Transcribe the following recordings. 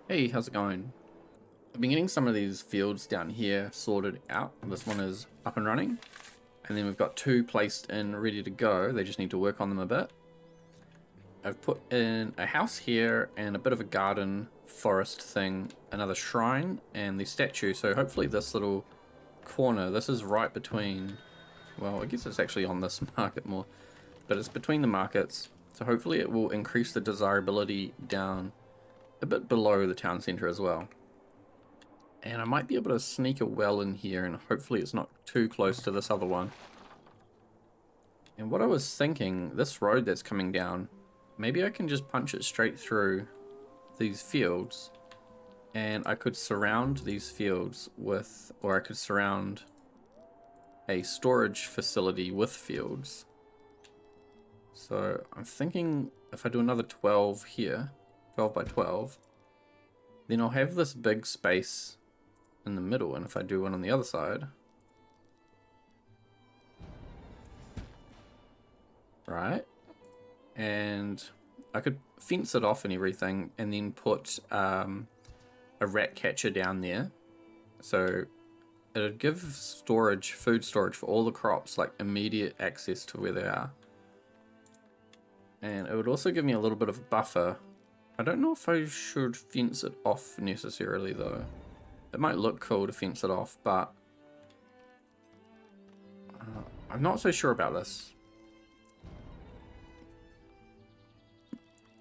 Hey, how's it going? I've been getting some of these fields down here sorted out. This one is up and running. And then we've got two placed in ready to go. They just need to work on them a bit. I've put in a house here and a bit of a garden forest thing, another shrine and the statue. So hopefully this little corner, this is right between, well, I guess it's actually on this market more, but it's between the markets. So hopefully it will increase the desirability down a bit below the town center as well. And I might be able to sneak a well in here, and hopefully it's not too close to this other one. And what I was thinking, this road that's coming down, maybe I can just punch it straight through these fields, and I could surround these fields with, or I could surround a storage facility with fields. So I'm thinking if I do another 12 here, 12 by 12, then I'll have this big space in the middle, and if I do one on the other side, right, and I could fence it off and everything, and then put a rat catcher down there, so it'd give storage, food storage for all the crops, like immediate access to where they are, and it would also give me a little bit of a buffer. I don't know if I should fence it off necessarily though. It might look cool to fence it off, but I'm not so sure about this.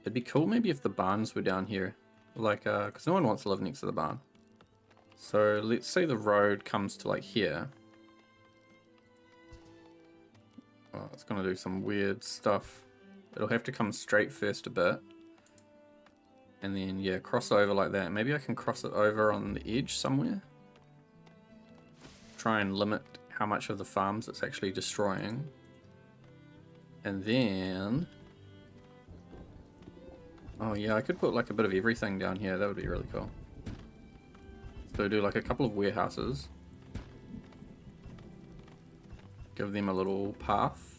It'd be cool maybe if the barns were down here, like, because no one wants to live next to the barn. So let's say the road comes to like here. Oh, it's gonna do some weird stuff. It'll have to come straight first a bit. And then, yeah, cross over like that. Maybe I can cross it over on the edge somewhere. Try and limit how much of the farms it's actually destroying. And then... oh yeah, I could put like a bit of everything down here. That would be really cool. So do like a couple of warehouses. Give them a little path.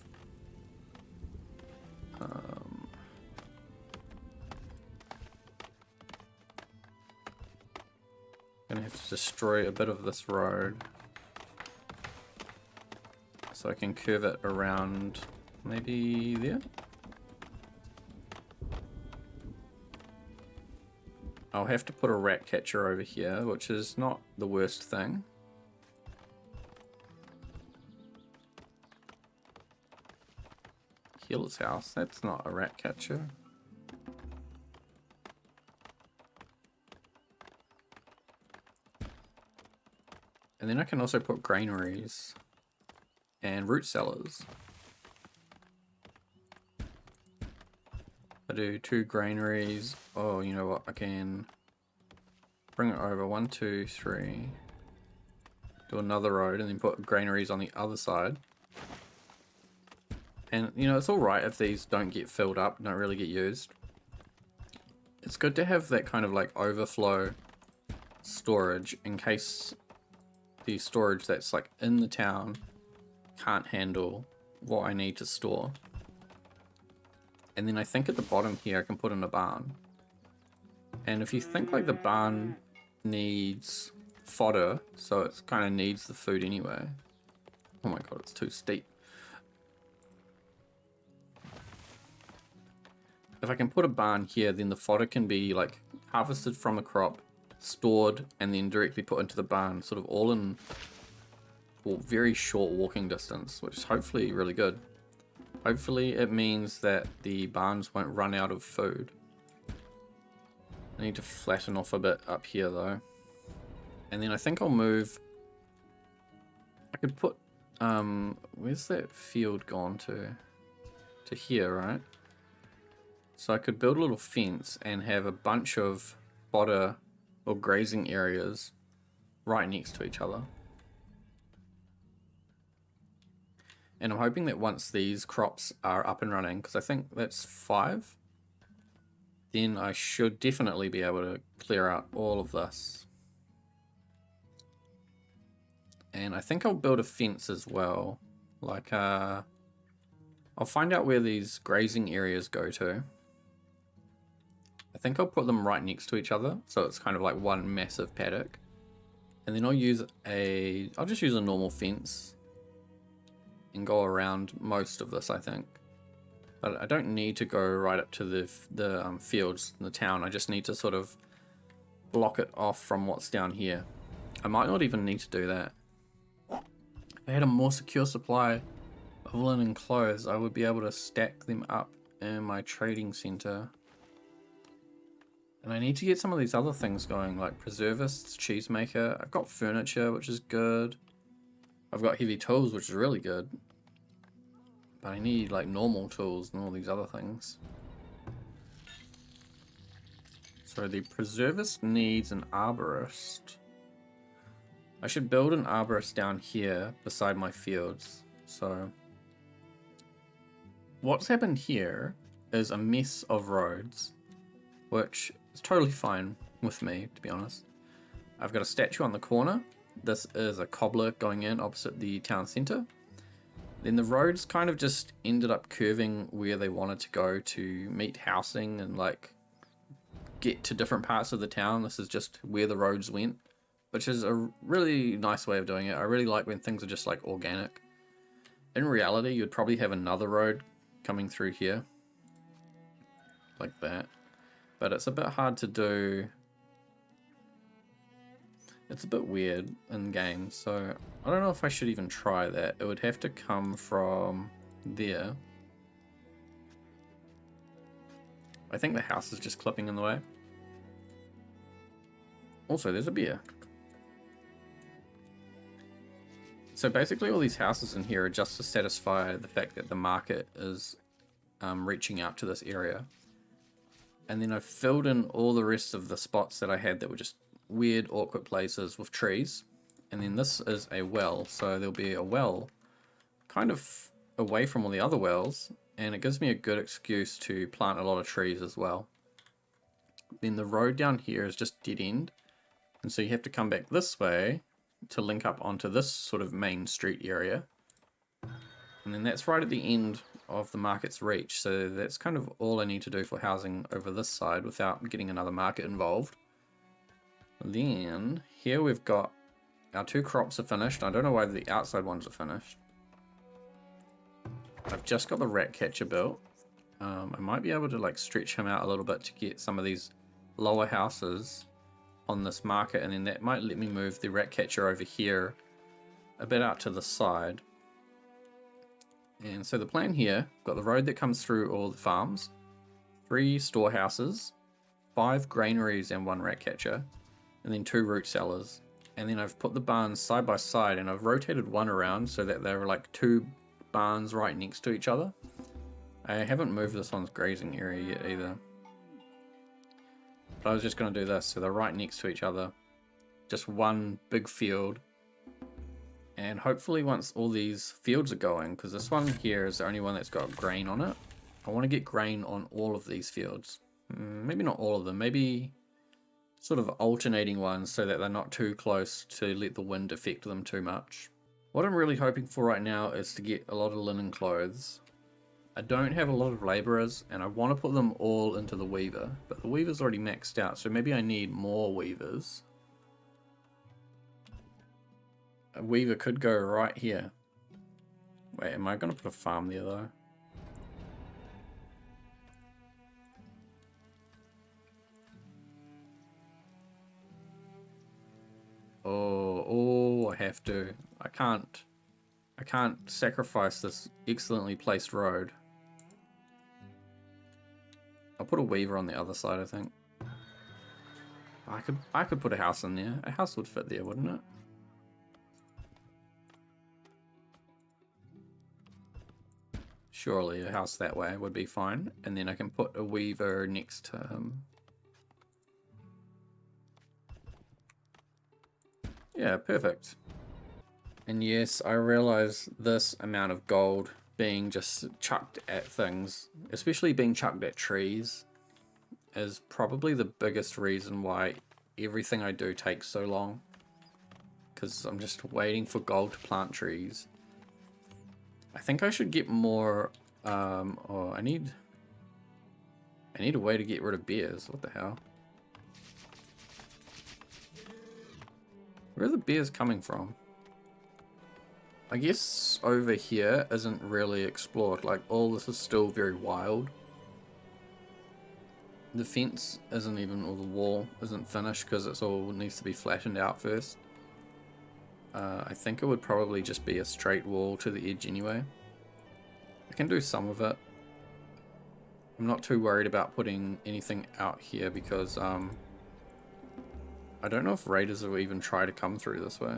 Gonna have to destroy a bit of this road. So I can curve it around maybe there. I'll have to put a rat catcher over here, which is not the worst thing. Healer's house, that's not a rat catcher. And then I can also put granaries and root cellars. I do 2 granaries. Oh, you know what? I can bring it over 1, 2, 3. Do another road and then put granaries on the other side. And you know, it's alright if these don't get filled up, don't really get used. It's good to have that kind of like overflow storage in case the storage that's like in the town can't handle what I need to store. And then I think at the bottom here I can put in a barn. And if you think like the barn needs fodder, so it kind of needs the food anyway. Oh my god, it's too steep. If I can put a barn here, then the fodder can be like harvested from the crop, stored, and then directly put into the barn, sort of all in very short walking distance, which is hopefully really good. Hopefully it means that the barns won't run out of food. I need to flatten off a bit up here though. And then I think I'll move... I could put... where's that field gone to? To here, right? So I could build a little fence and have a bunch of fodder or grazing areas right next to each other. And I'm hoping that once these crops are up and running, because I think that's 5, then I should definitely be able to clear out all of this. And I think I'll build a fence as well. Like, I'll find out where these grazing areas go to. I think I'll put them right next to each other, so it's kind of like one massive paddock. And then I'll just use a normal fence and go around most of this, I think. But I don't need to go right up to the fields in the town. I just need to sort of block it off from what's down here. I might not even need to do that. If I had a more secure supply of linen clothes, I would be able to stack them up in my trading center. And I need to get some of these other things going, like preservists, cheesemaker. I've got furniture, which is good. I've got heavy tools, which is really good. But I need like normal tools and all these other things. So the preservist needs an arborist. I should build an arborist down here beside my fields. So what's happened here is a mess of roads, which is totally fine with me, to be honest. I've got a statue on the corner. This is a cobbler going in opposite the town centre. Then the roads kind of just ended up curving where they wanted to go to meet housing and like get to different parts of the town. This is just where the roads went, which is a really nice way of doing it. I really like when things are just like organic. In reality, you'd probably have another road coming through here like that, but it's a bit hard to do. It's a bit weird in game, so I don't know if I should even try that. It would have to come from there. I think the house is just clipping in the way. Also, there's a beer. So basically all these houses in here are just to satisfy the fact that the market is reaching out to this area. And then I've filled in all the rest of the spots that I had that were just weird, awkward places with trees. And then this is a well, so there'll be a well kind of away from all the other wells, and it gives me a good excuse to plant a lot of trees as well. Then the road down here is just dead end, and so you have to come back this way to link up onto this sort of main street area. And then that's right at the end of the market's reach, so that's kind of all I need to do for housing over this side without getting another market involved. Then here we've got our 2 crops are finished. I don't know why the outside ones are finished. I've just got the rat catcher built. I might be able to like stretch him out a little bit to get some of these lower houses on this market, and then that might let me move the rat catcher over here a bit out to the side. And so the plan here, got the road that comes through all the farms, 3 storehouses, 5 granaries and 1 rat catcher, and then 2 root cellars. And then I've put the barns side by side, and I've rotated one around so that they're like 2 barns right next to each other. I haven't moved this one's grazing area yet either. But I was just going to do this, so they're right next to each other. Just one big field. And hopefully once all these fields are going, because this one here is the only one that's got grain on it, I want to get grain on all of these fields. Maybe not all of them, maybe sort of alternating ones so that they're not too close to let the wind affect them too much. What I'm really hoping for right now is to get a lot of linen clothes. I don't have a lot of labourers, and I want to put them all into the weaver, but the weaver's already maxed out, so maybe I need more weavers. A weaver could go right here. Wait, am I going to put a farm there though? Oh, I have to. I can't sacrifice this excellently placed road. I'll put a weaver on the other side, I think. I could put a house in there. A house would fit there, wouldn't it? Surely a house that way would be fine. And then I can put a weaver next to him. Yeah, perfect. And yes, I realize this amount of gold being just chucked at things, especially being chucked at trees, is probably the biggest reason why everything I do takes so long. Because I'm just waiting for gold to plant trees. I think I should get more, I need I need a way to get rid of bears. What the hell? Where are the bears coming from? I guess over here isn't really explored. Like, all this is still very wild. The fence isn't even, or the wall isn't finished because it's all needs to be flattened out first. I think it would probably just be a straight wall to the edge anyway. I can do some of it. I'm not too worried about putting anything out here because I don't know if raiders will even try to come through this way.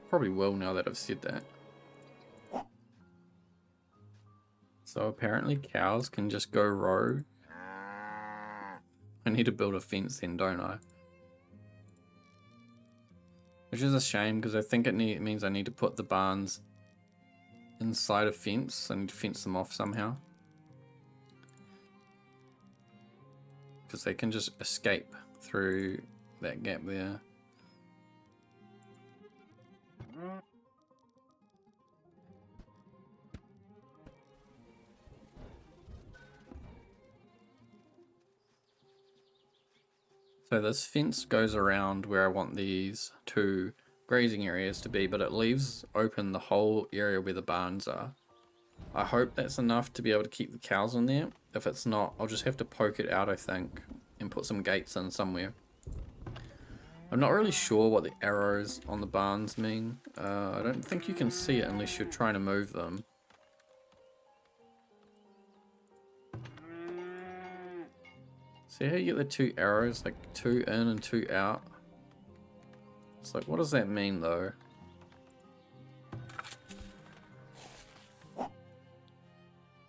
Probably will now that I've said that. So apparently cows can just go rogue. I need to build a fence then, don't I? Which is a shame because I think it means I need to put the barns inside a fence. I need to fence them off somehow. Because they can just escape through that gap there. So this fence goes around where I want these two grazing areas to be, but it leaves open the whole area where the barns are. I hope that's enough to be able to keep the cows in there. If it's not, I'll just have to poke it out, I think, and put some gates in somewhere. I'm not really sure what the arrows on the barns mean. I don't think you can see it unless you're trying to move them. See how you get the two arrows, like 2 in and 2 out? It's like, what does that mean though?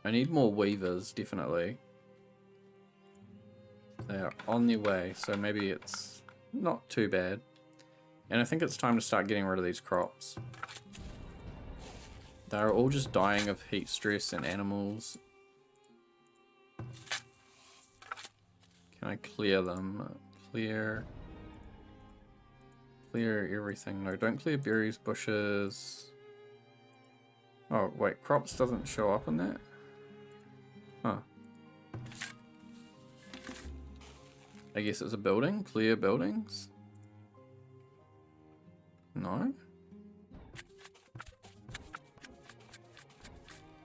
I need more weavers, definitely. They are on their way, so maybe it's not too bad. And I think it's time to start getting rid of these crops. They're all just dying of heat stress and animals. Can I clear them? Clear everything. No, don't clear berries, bushes. Oh, wait, crops doesn't show up in that? Huh. I guess it's a building? Clear buildings? No?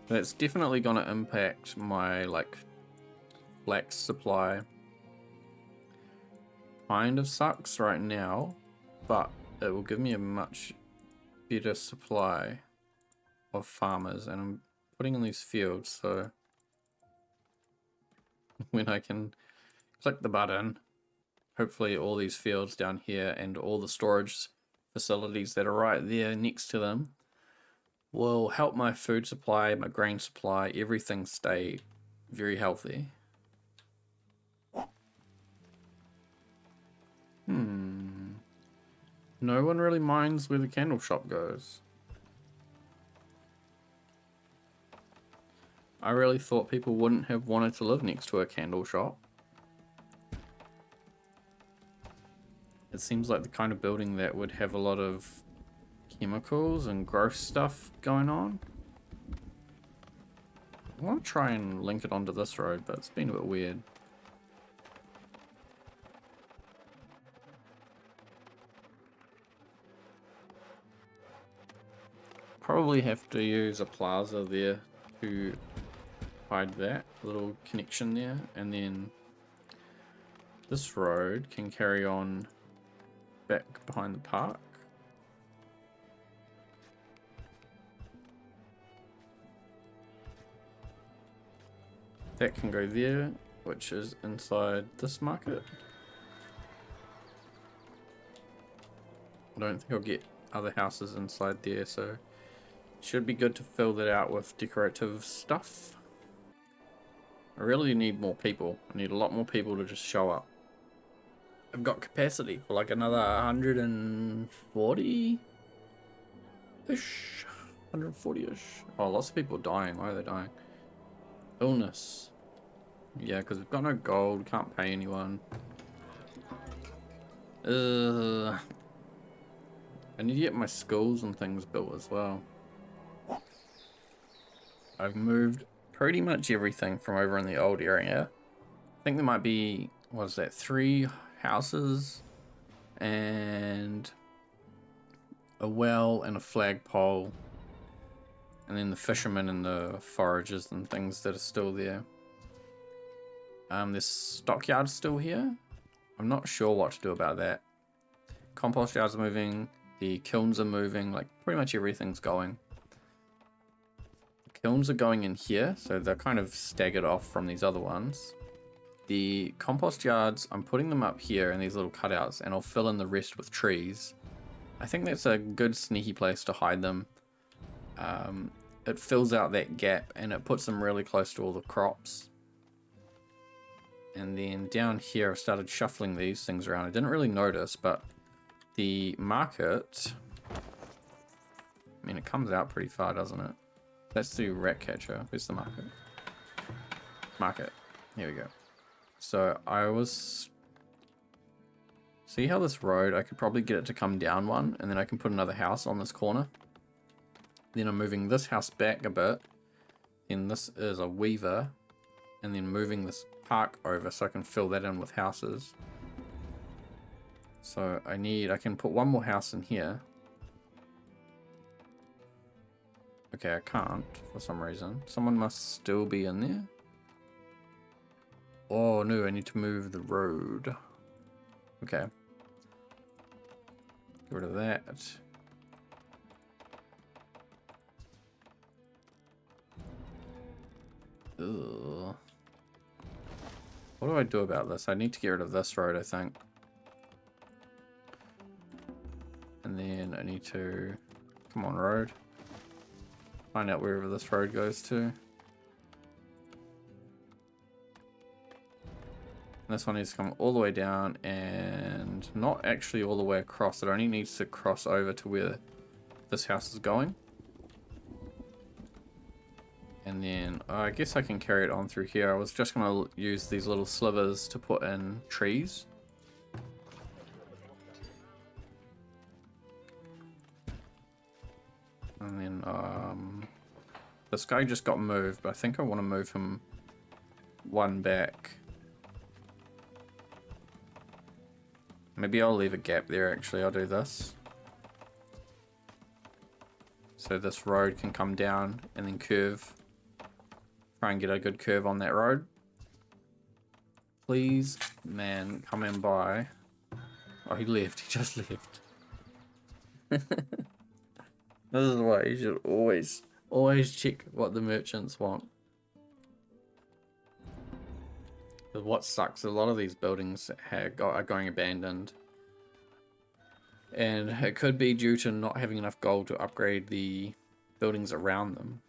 That's definitely gonna impact my, like, flax supply. Kind of sucks right now, but it will give me a much better supply of farmers, and I'm putting in these fields, so when I can click the button, hopefully all these fields down here and all the storage facilities that are right there next to them will help my food supply, my grain supply, everything stay very healthy. No one really minds where the candle shop goes. I really thought people wouldn't have wanted to live next to a candle shop. It seems like the kind of building that would have a lot of chemicals and gross stuff going on. I want to try and link it onto this road, but it's been a bit weird. Probably have to use a plaza there to hide that little connection there, and then this road can carry on back behind the park. That can go there, which is inside this market. I don't think I'll get other houses inside there, so should be good to fill that out with decorative stuff. I really need more people. I need a lot more people to just show up. I've got capacity for like another 140-ish. 140-ish. Oh, lots of people dying. Why are they dying? Illness. Yeah, because we've got no gold. Can't pay anyone. I need to get my schools and things built as well. I've moved pretty much everything from over in the old area. I think there might be, what is that, 3 houses and a well and a flagpole, and then the fishermen and the foragers and things that are still there. This stockyard's still here. I'm not sure what to do about that. Compost yards are moving, the kilns are moving, like pretty much everything's going. The kilns are going in here, so they're kind of staggered off from these other ones. The compost yards, I'm putting them up here in these little cutouts, and I'll fill in the rest with trees. I think that's a good sneaky place to hide them. It fills out that gap and it puts them really close to all the crops. And then down here I've started shuffling these things around. I didn't really notice, but the market, I mean, it comes out pretty far, doesn't it? That's the rat catcher. Where's the market? Market. Here we go. So I was... See how this road, I could probably get it to come down one, and then I can put another house on this corner. Then I'm moving this house back a bit, and this is a weaver, and then moving this park over so I can fill that in with houses. So I can put one more house in here. Okay, I can't for some reason. Someone must still be in there. Oh no, I need to move the road. Okay. Get rid of that. Ugh. What do I do about this? I need to get rid of this road, I think. And then I need to... Come on, road. Find out wherever this road goes to. And this one needs to come all the way down and not actually all the way across. It only needs to cross over to where this house is going. And then I guess I can carry it on through here. I was just going to use these little slivers to put in trees. And then this guy just got moved, but I think I want to move him one back. Maybe I'll leave a gap there actually. I'll do this. So this road can come down and then curve. Try and get a good curve on that road. Please, man, come in by. Oh, he left. He just left. This is why you should always check what the merchants want. But what sucks, a lot of these buildings are going abandoned. And it could be due to not having enough gold to upgrade the buildings around them.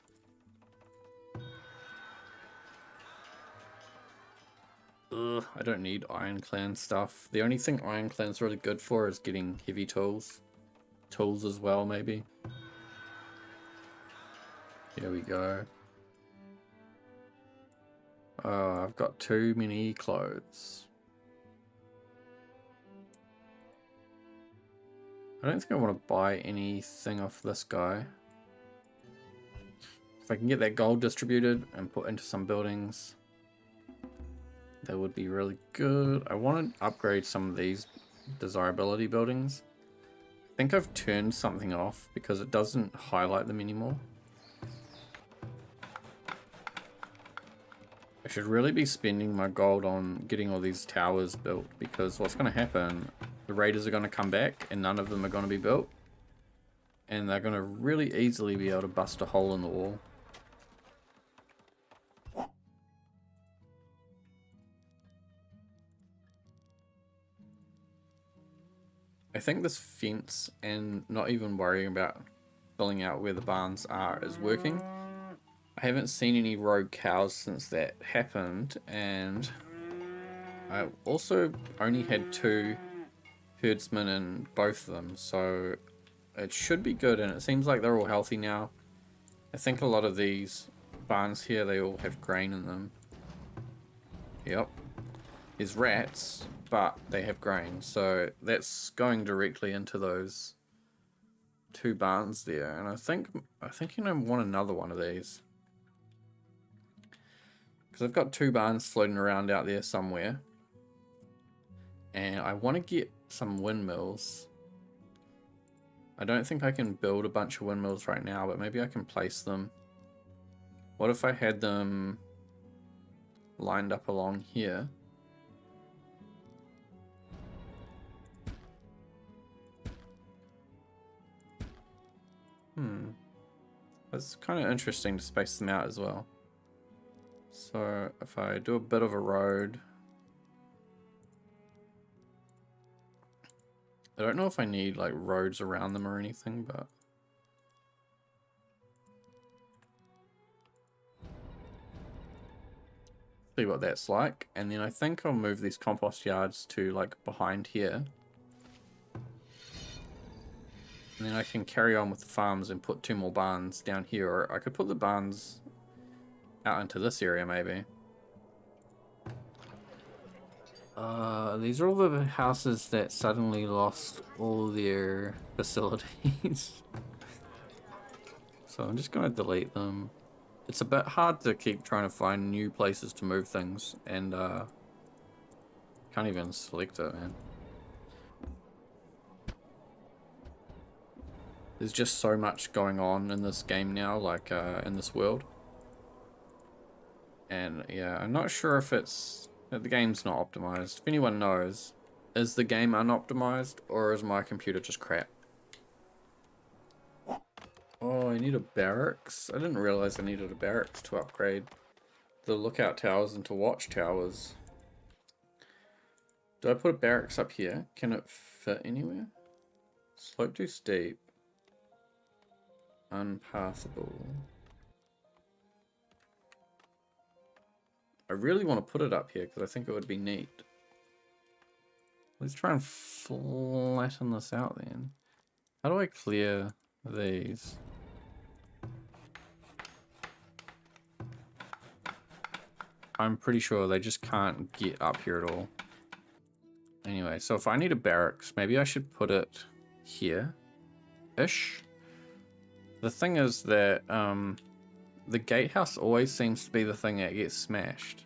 Ugh, I don't need Ironclan stuff. The only thing Ironclan's really good for is getting heavy tools. Tools as well, maybe. Here we go. Oh, I've got too many clothes. I don't think I want to buy anything off this guy. If I can get that gold distributed and put into some buildings, that would be really good. I want to upgrade some of these desirability buildings. I think I've turned something off because it doesn't highlight them anymore. I should really be spending my gold on getting all these towers built, because what's going to happen, the raiders are going to come back and none of them are going to be built. And they're going to really easily be able to bust a hole in the wall. I think this fence and not even worrying about filling out where the barns are is working. I haven't seen any rogue cows since that happened, and I also only had 2 herdsmen in both of them, so it should be good, and it seems like they're all healthy now. I think a lot of these barns here, they all have grain in them. Yep. There's rats, but they have grain, so that's going directly into those 2 barns there, and I think I want another one of these. because I've got 2 barns floating around out there somewhere. And I want to get some windmills. I don't think I can build a bunch of windmills right now, but maybe I can place them. What if I had them lined up along here? That's kind of interesting to space them out as well. So if I do a bit of a road, I don't know if I need like roads around them or anything, but see what that's like. And then I think I'll move these compost yards to like behind here. And then I can carry on with the farms and put 2 more barns down here. Or I could put the barns out into this area maybe. These are all the houses that suddenly lost all their facilities. So I'm just going to delete them. It's a bit hard to keep trying to find new places to move things. And can't even select it, man. There's just so much going on in this game now, like in this world. And yeah, I'm not sure if it's... the game's not optimized. If anyone knows, is the game unoptimized or is my computer just crap? Oh, I need a barracks. I didn't realize I needed a barracks to upgrade the lookout towers into watchtowers. Do I put a barracks up here? Can it fit anywhere? Slope too steep. Unpassable. I really want to put it up here because I think it would be neat. Let's try and flatten this out then. How do I clear these? I'm pretty sure they just can't get up here at all. Anyway, so if I need a barracks, maybe I should put it here-ish. The thing is that the gatehouse always seems to be the thing that gets smashed.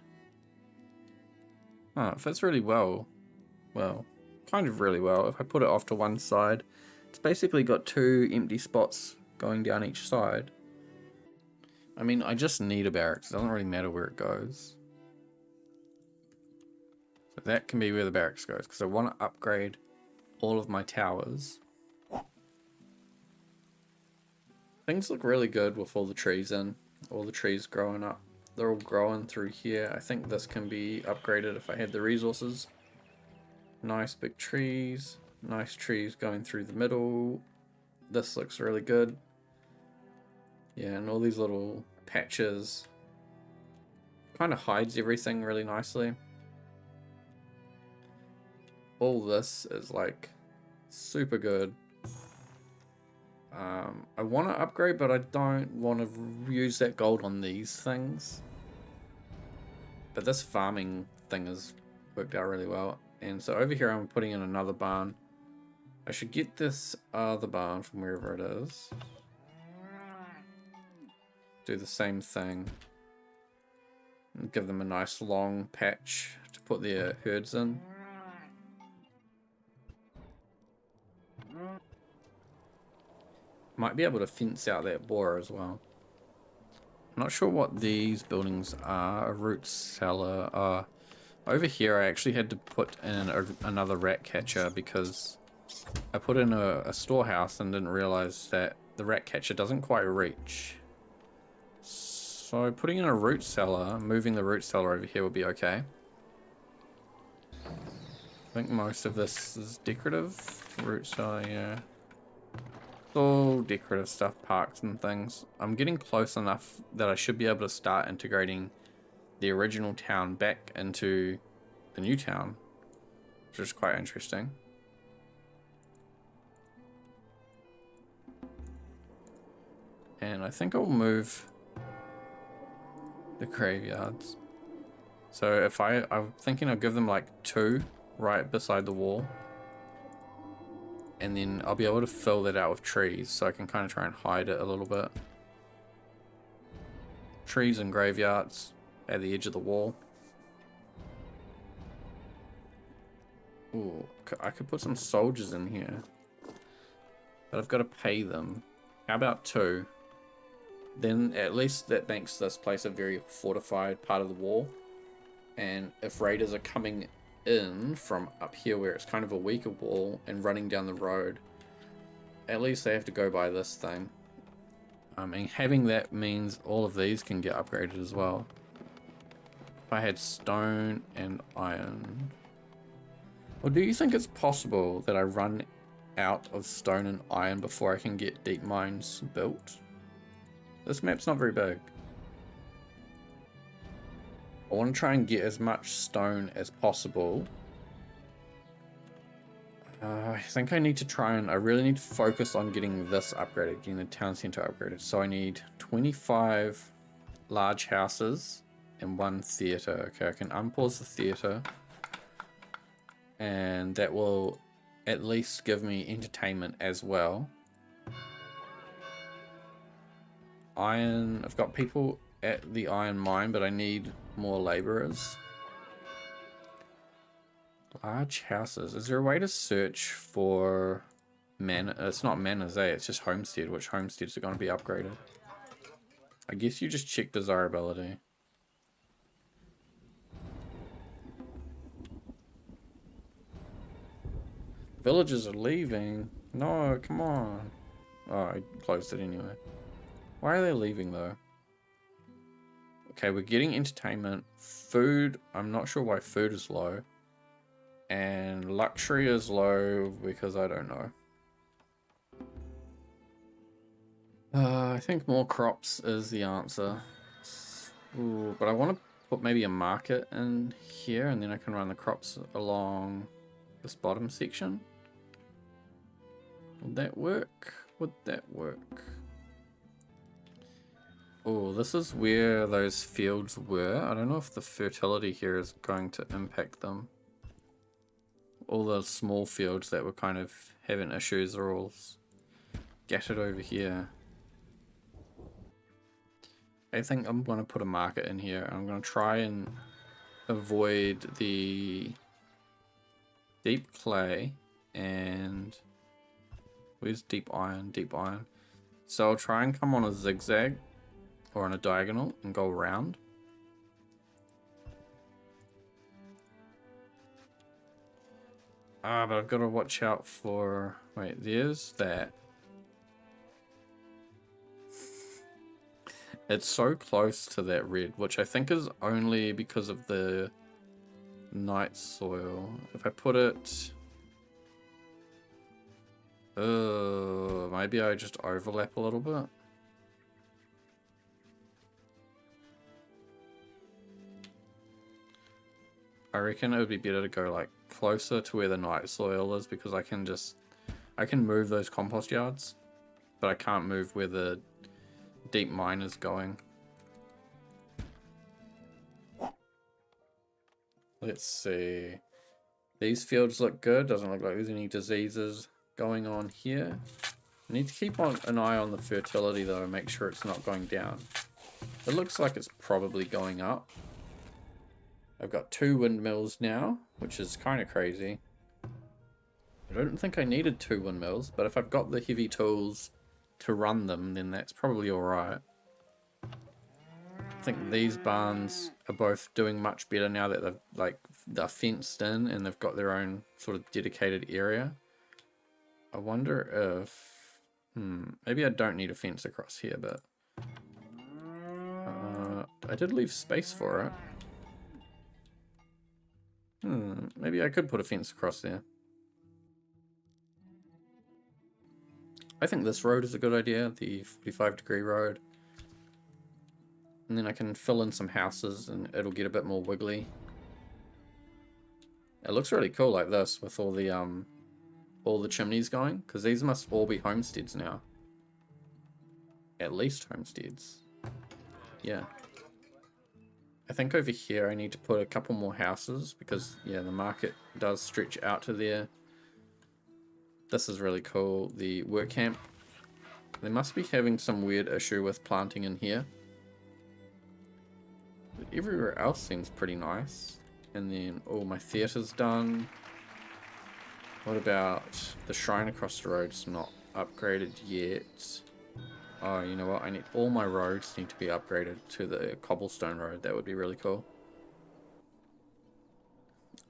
Oh, it fits really well. Well, kind of really well. If I put it off to one side, it's basically got 2 empty spots going down each side. I mean, I just need a barracks. It doesn't really matter where it goes. So that can be where the barracks goes, because I want to upgrade all of my towers. Things look really good with all the trees in. All the trees growing up. They're all growing through here. I think this can be upgraded if I had the resources. Nice big trees. Nice trees going through the middle. This looks really good. Yeah, and all these little patches. Kind of hides everything really nicely. All this is like super good. I want to upgrade, but I don't want to use that gold on these things. But this farming thing has worked out really well. And so over here I'm putting in another barn. I should get this other barn from wherever it is. Do the same thing. And give them a nice long patch to put their herds in. Might be able to fence out that boar as well. I'm not sure what these buildings are. A root cellar. Over here I actually had to put in another rat catcher because I put in a storehouse and didn't realize that the rat catcher doesn't quite reach. So putting in a root cellar, moving the root cellar over here would be okay. I think most of this is decorative. Root cellar, yeah. All decorative stuff, parks and things. I'm getting close enough that I should be able to start integrating the original town back into the new town, which is quite interesting. And I think I'll move the graveyards. So if I'm thinking I'll give them like 2 right beside the wall. And then I'll be able to fill that out with trees, so I can kind of try and hide it a little bit. Trees and graveyards at the edge of the wall. Ooh, I could put some soldiers in here. But I've got to pay them. How about 2? Then at least that makes this place a very fortified part of the wall. And if raiders are coming in from up here where it's kind of a weaker wall and running down the road, at least they have to go by this thing. And having that means all of these can get upgraded as well. If I had stone and iron... Or do you think it's possible that I run out of stone and iron before I can get deep mines built? This map's not very big. I want to try and get as much stone as possible. I think I need to try and... I really need to focus on getting this upgraded, getting the town center upgraded. So I need 25 large houses and 1 theater. Okay, I can unpause the theater. And that will at least give me entertainment as well. Iron... I've got people at the iron mine, but I need more laborers. Large houses. Is there a way to search for manor? It's not manors, eh? It's just homestead. Which homesteads are going to be upgraded? I guess you just check desirability. Villagers are leaving. No, come on. Oh, I closed it anyway. Why are they leaving though? Okay, we're getting entertainment. Food, I'm not sure why food is low. And luxury is low because I don't know. I think more crops is the answer. Ooh, but I want to put maybe a market in here and then I can run the crops along this bottom section. Would that work? Would that work? Oh, this is where those fields were. I don't know if the fertility here is going to impact them. All the small fields that were kind of having issues are all scattered over here. I think I'm going to put a market in here. I'm going to try and avoid the deep clay and... Where's deep iron? Deep iron. So I'll try and come on a zigzag or on a diagonal and go around. But I've got to watch out for... Wait, there's that. It's so close to that red, which I think is only because of the night soil. If I put it... maybe I just overlap a little bit. I reckon it would be better to go like closer to where the night soil is because I can move those compost yards, but I can't move where the deep mine is going. Let's see. These fields look good. Doesn't look like there's any diseases going on here. I need to keep an eye on the fertility though and make sure it's not going down. It looks like it's probably going up. I've got 2 windmills now, which is kind of crazy. I don't think I needed 2 windmills, but if I've got the heavy tools to run them, then that's probably alright. I think these barns are both doing much better now that they're fenced in and they've got their own sort of dedicated area. I wonder if... maybe I don't need a fence across here, but... I did leave space for it. Maybe I could put a fence across there. I think this road is a good idea, the 45-degree road. And then I can fill in some houses and it'll get a bit more wiggly. It looks really cool like this with all the chimneys going, because these must all be homesteads now. At least homesteads. Yeah. I think over here I need to put a couple more houses because, yeah, the market does stretch out to there. This is really cool. The work camp. They must be having some weird issue with planting in here. everywhere else seems pretty nice. And then, oh, my theatre's done. What about the shrine across the road's not upgraded yet? Oh, you know what? I need all my roads need to be upgraded to the cobblestone road. That would be really cool.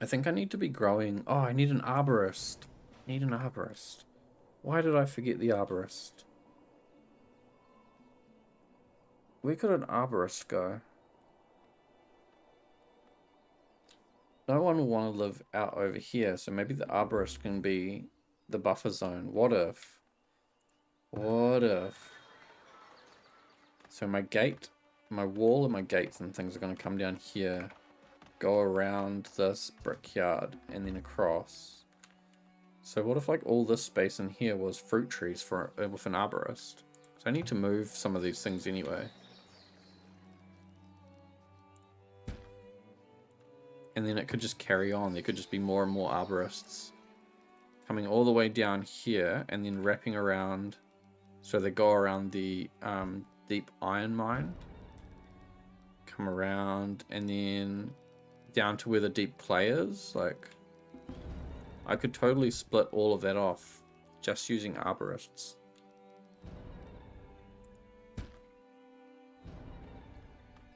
I think I need to be growing. Oh, I need an arborist. I need an arborist. Why did I forget the arborist? Where could an arborist go? No one will want to live out over here, so maybe the arborist can be the buffer zone. What if? What if? So my gate, my wall and my gates and things are going to come down here, go around this brickyard, and then across. So what if like all this space in here was fruit trees for with an arborist? So I need to move some of these things anyway. And then it could just carry on. There could just be more and more arborists coming all the way down here and then wrapping around. So they go around the deep iron mine, come around, and then down to where the deep clay is. Like, I could totally split all of that off just using arborists.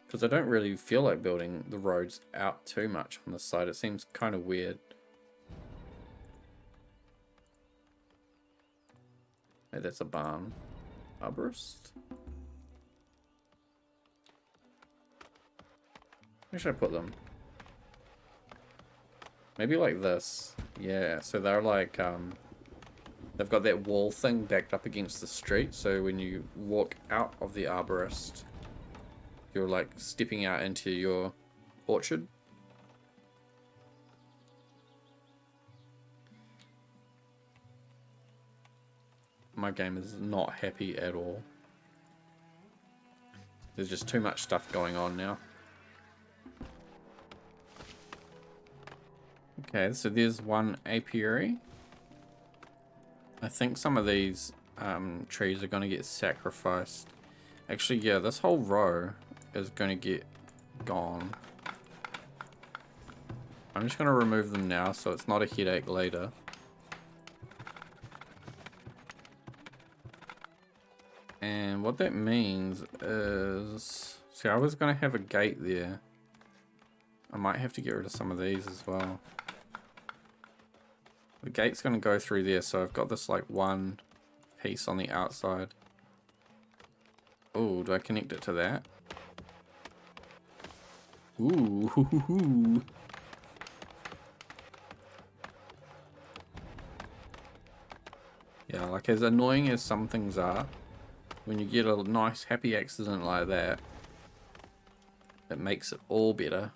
Because I don't really feel like building the roads out too much on this side. It seems kind of weird. Hey, that's a barn. Arborist? Where should I put them? Maybe like this. Yeah, so they're like, they've got that wall thing backed up against the street. So when you walk out of the arborist, you're like stepping out into your orchard. My game is not happy at all. There's just too much stuff going on now. Okay, so there's one apiary. I think some of these trees are going to get sacrificed. Actually, yeah, this whole row is going to get gone. I'm just going to remove them now so it's not a headache later. And what that means is... See, I was going to have a gate there. I might have to get rid of some of these as well. The gate's going to go through there, so I've got this like one piece on the outside. Oh, do I connect it to that? Ooh, hoo, hoo, hoo. Yeah, like as annoying as some things are, when you get a nice happy accident like that, it makes it all better.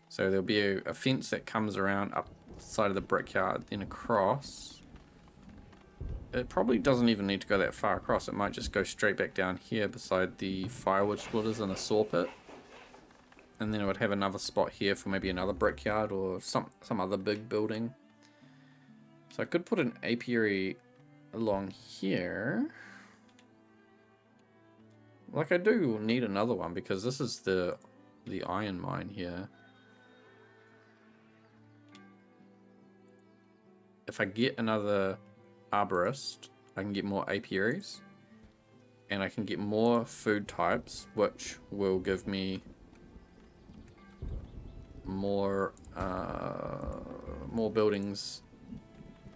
So there'll be a fence that comes around up the side of the brickyard, then across. It probably doesn't even need to go that far across. It might just go straight back down here beside the firewood splitters and a saw pit. And then it would have another spot here for maybe another brickyard or some other big building. So I could put an apiary along here. Like I do need another one because this is the iron mine here. If I get another arborist, I can get more apiaries. And I can get more food types, which will give me more buildings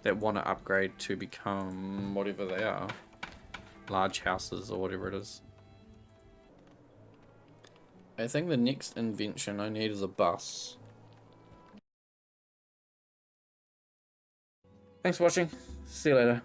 that want to upgrade to become whatever they are, large houses or whatever it is. I think the next invention I need is a bus. Thanks for watching. See you later.